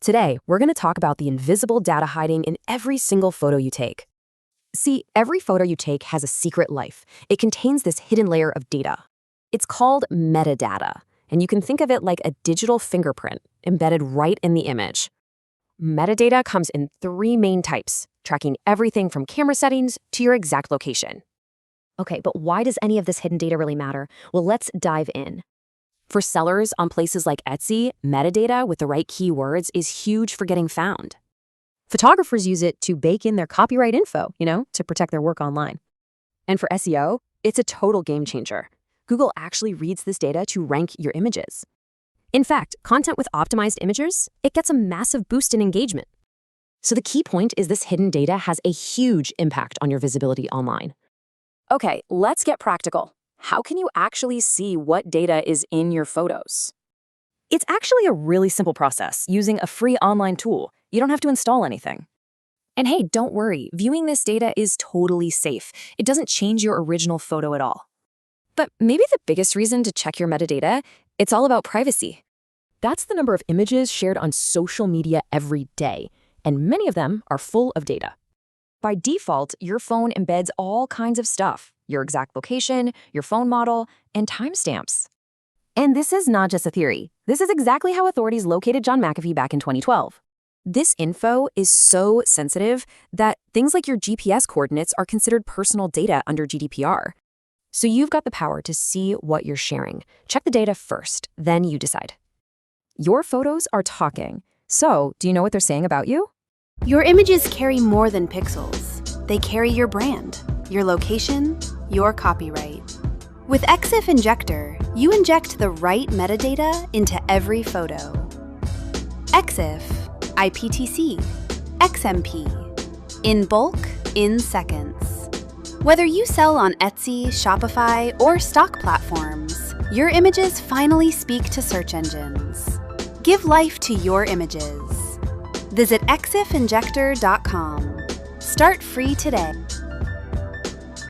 Today, we're going to talk about the invisible data hiding in every single photo you take. See, every photo you take has a secret life. It contains this hidden layer of data. It's called metadata, and you can think of it like a digital fingerprint embedded right in the image. Metadata comes in three main types, tracking everything from camera settings to your exact location. Okay, but why does any of this hidden data really matter? Well, let's dive in. For sellers on places like Etsy, metadata with the right keywords is huge for getting found. Photographers use it to bake in their copyright info, to protect their work online. And for SEO, it's a total game changer. Google actually reads this data to rank your images. In fact, content with optimized images, it gets a massive boost in engagement. So the key point is this hidden data has a huge impact on your visibility online. Okay, let's get practical. How can you actually see what data is in your photos? It's actually a really simple process using a free online tool. You don't have to install anything. And hey, don't worry, viewing this data is totally safe. It doesn't change your original photo at all. But maybe the biggest reason to check your metadata, it's all about privacy. That's the number of images shared on social media every day, and many of them are full of data. By default, your phone embeds all kinds of stuff, your exact location, your phone model, and timestamps. And this is not just a theory. This is exactly how authorities located John McAfee back in 2012. This info is so sensitive that things like your GPS coordinates are considered personal data under GDPR. So you've got the power to see what you're sharing. Check the data first, then you decide. Your photos are talking. So, do you know what they're saying about you? Your images carry more than pixels. They carry your brand, your location, your copyright. With Exif Injector, you inject the right metadata into every photo. Exif, IPTC XMP. In bulk, in seconds. Whether you sell on Etsy, Shopify, or stock platforms, your images finally speak to search engines. Give life to your images. Visit exifinjector.com. Start free today.